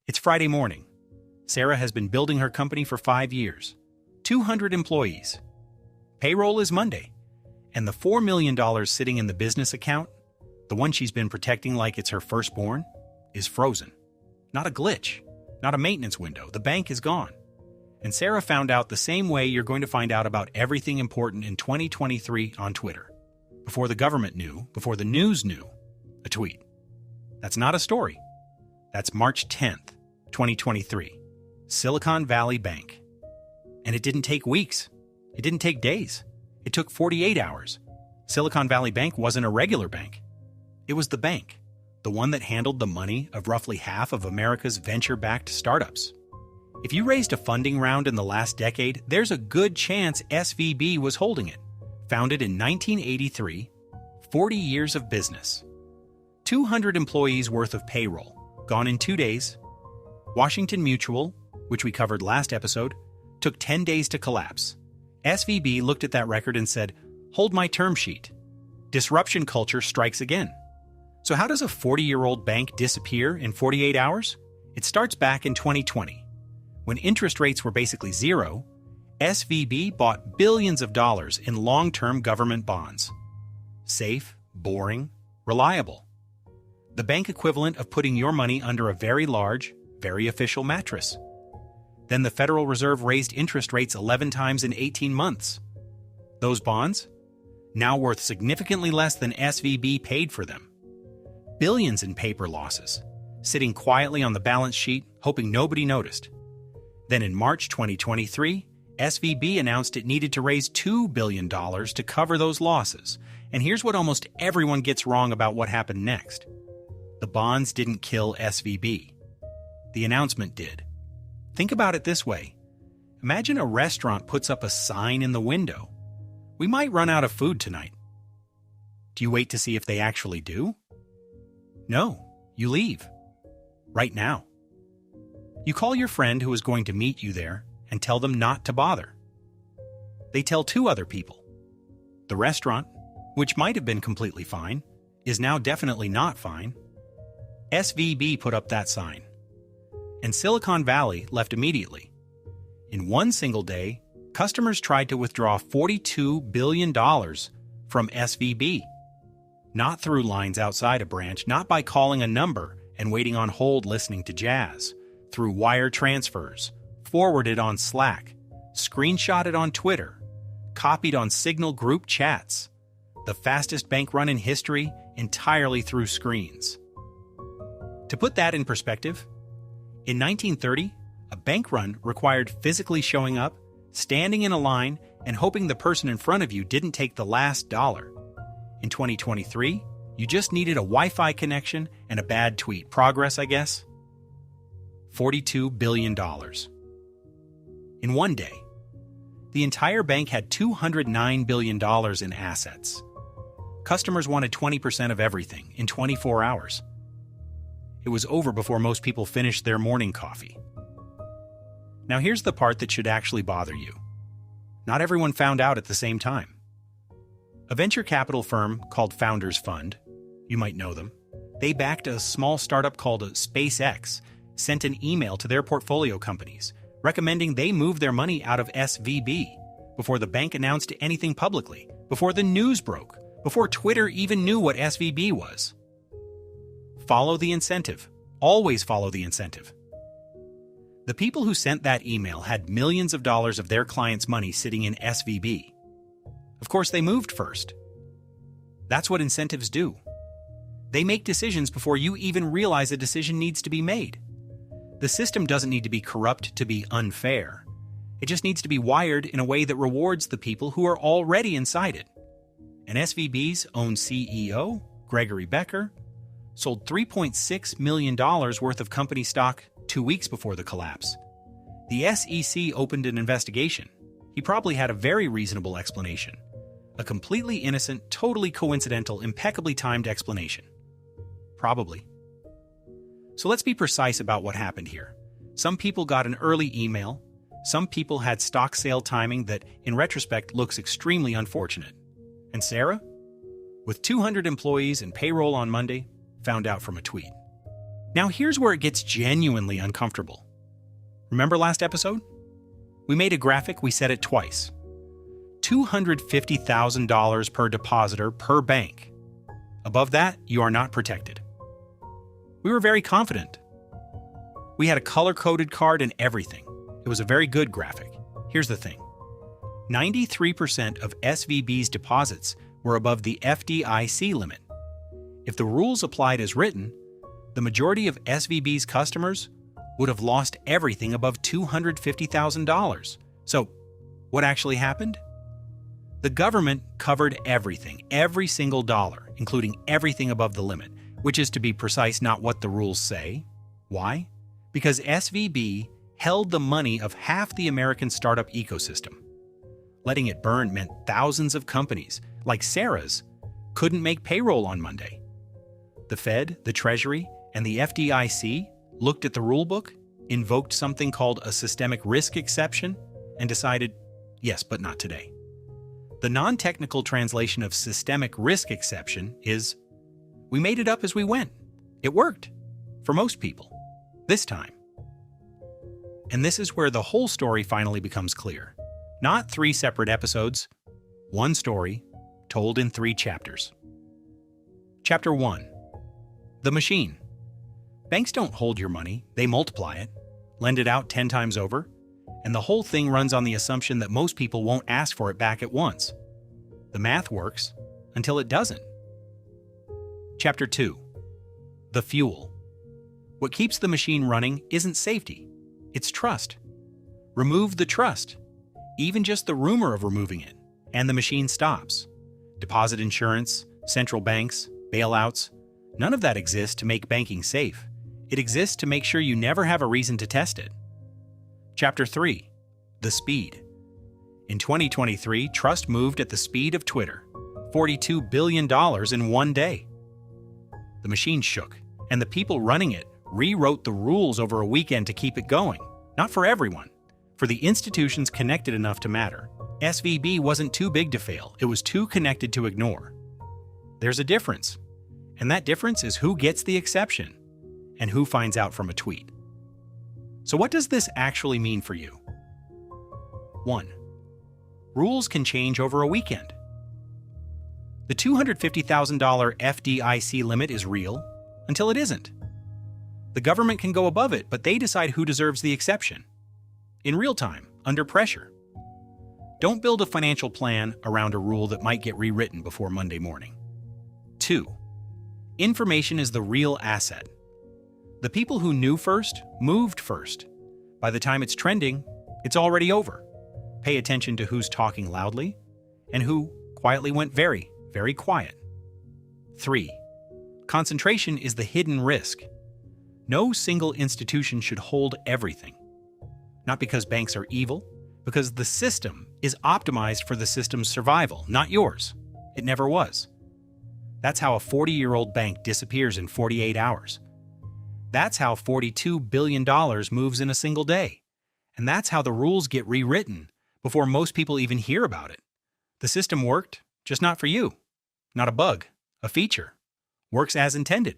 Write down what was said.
It's Friday morning. Sarah has been building her company for 5 years. 200 employees. Payroll is Monday. And the $4 million sitting in the business account, the one she's been protecting like it's her firstborn, is frozen. Not a glitch. Not a maintenance window. The bank is gone. And Sarah found out the same way you're going to find out about everything important in 2023 on Twitter. Before the government knew, before the news knew, a tweet. That's not a story. That's March 10th, 2023. Silicon Valley Bank. And it didn't take weeks. It didn't take days. It took 48 hours. Silicon Valley Bank wasn't a regular bank. It was the bank, the one that handled the money of roughly half of America's venture-backed startups. If you raised a funding round in the last decade, there's a good chance SVB was holding it. Founded in 1983, 40 years of business. 200 employees worth of payroll, gone in 2 days. Washington Mutual, which we covered last episode, took 10 days to collapse. SVB looked at that record and said, "Hold my term sheet." Disruption culture strikes again. So how does a 40-year-old bank disappear in 48 hours? It starts back in 2020. When interest rates were basically zero, SVB bought billions of dollars in long-term government bonds. Safe, boring, reliable. The bank equivalent of putting your money under a very large, very official mattress. Then the Federal Reserve raised interest rates 11 times in 18 months. Those bonds? Now worth significantly less than SVB paid for them. Billions in paper losses, sitting quietly on the balance sheet, hoping nobody noticed. Then in March 2023, SVB announced it needed to raise $2 billion to cover those losses. And here's what almost everyone gets wrong about what happened next. The bonds didn't kill SVB. The announcement did. Think about it this way. Imagine a restaurant puts up a sign in the window. "We might run out of food tonight." Do you wait to see if they actually do? No, you leave. Right now. You call your friend who is going to meet you there and tell them not to bother. They tell 2 other people. The restaurant, which might have been completely fine, is now definitely not fine. SVB put up that sign. And Silicon Valley left immediately. In one single day, customers tried to withdraw $42 billion from SVB. Not through lines outside a branch, not by calling a number and waiting on hold listening to jazz. Through wire transfers, forwarded on Slack, screenshotted on Twitter, copied on Signal group chats. The fastest bank run in history entirely through screens. To put that in perspective, in 1930, a bank run required physically showing up, standing in a line, and hoping the person in front of you didn't take the last dollar. In 2023, you just needed a Wi-Fi connection and a bad tweet. Progress, I guess? $42 billion. In one day, the entire bank had $209 billion in assets. Customers wanted 20% of everything in 24 hours. It was over before most people finished their morning coffee. Now here's the part that should actually bother you. Not everyone found out at the same time. A venture capital firm called Founders Fund, you might know them, they backed a small startup called SpaceX, sent an email to their portfolio companies recommending they move their money out of SVB before the bank announced anything publicly, before the news broke, before Twitter even knew what SVB was. Follow the incentive. Always follow the incentive. The people who sent that email had millions of dollars of their clients' money sitting in SVB. Of course, they moved first. That's what incentives do. They make decisions before you even realize a decision needs to be made. The system doesn't need to be corrupt to be unfair. It just needs to be wired in a way that rewards the people who are already inside it. And SVB's own CEO, Gregory Becker, sold $3.6 million worth of company stock 2 weeks before the collapse. The SEC opened an investigation. He probably had a very reasonable explanation. A completely innocent, totally coincidental, impeccably timed explanation. Probably. So let's be precise about what happened here. Some people got an early email. Some people had stock sale timing that, in retrospect, looks extremely unfortunate. And Sarah, with 200 employees and payroll on Monday, found out from a tweet. Now here's where it gets genuinely uncomfortable. Remember last episode? We made a graphic, we said it twice. $250,000 per depositor per bank. Above that, you are not protected. We were very confident. We had a color-coded card and everything. It was a very good graphic. Here's the thing. 93% of SVB's deposits were above the FDIC limit. If the rules applied as written, the majority of SVB's customers would have lost everything above $250,000. So, what actually happened? The government covered everything, every single dollar, including everything above the limit, which is, to be precise, not what the rules say. Why? Because SVB held the money of half the American startup ecosystem. Letting it burn meant thousands of companies, like Sarah's, couldn't make payroll on Monday. The Fed, the Treasury, and the FDIC looked at the rulebook, invoked something called a systemic risk exception, and decided, yes, but not today. The non-technical translation of systemic risk exception is, we made it up as we went. It worked. For most people. This time. And this is where the whole story finally becomes clear. Not 3 separate episodes, one story, told in 3 chapters. Chapter 1. The machine. Banks don't hold your money, they multiply it, lend it out 10 times over, and the whole thing runs on the assumption that most people won't ask for it back at once. The math works until it doesn't. Chapter 2. The fuel. What keeps the machine running isn't safety, it's trust. Remove the trust, even just the rumor of removing it, and the machine stops. Deposit insurance, central banks, bailouts, none of that exists to make banking safe. It exists to make sure you never have a reason to test it. Chapter 3. The speed. In 2023, trust moved at the speed of Twitter, $42 billion in one day. The machine shook, and the people running it rewrote the rules over a weekend to keep it going. Not for everyone. For the institutions connected enough to matter. SVB wasn't too big to fail, it was too connected to ignore. There's a difference, and that difference is who gets the exception and who finds out from a tweet. So what does this actually mean for you? 1. Rules can change over a weekend. The $250,000 FDIC limit is real until it isn't. The government can go above it, but they decide who deserves the exception. In real time, under pressure. Don't build a financial plan around a rule that might get rewritten before Monday morning. 2. Information is the real asset. The people who knew first moved first. By the time it's trending, it's already over. Pay attention to who's talking loudly and who quietly went very, very quiet. 3. Concentration is the hidden risk. No single institution should hold everything. Not because banks are evil, because the system is optimized for the system's survival, not yours. It never was. That's how a 40-year-old bank disappears in 48 hours. That's how $42 billion moves in a single day. And that's how the rules get rewritten before most people even hear about it. The system worked, just not for you. Not a bug, a feature. Works as intended.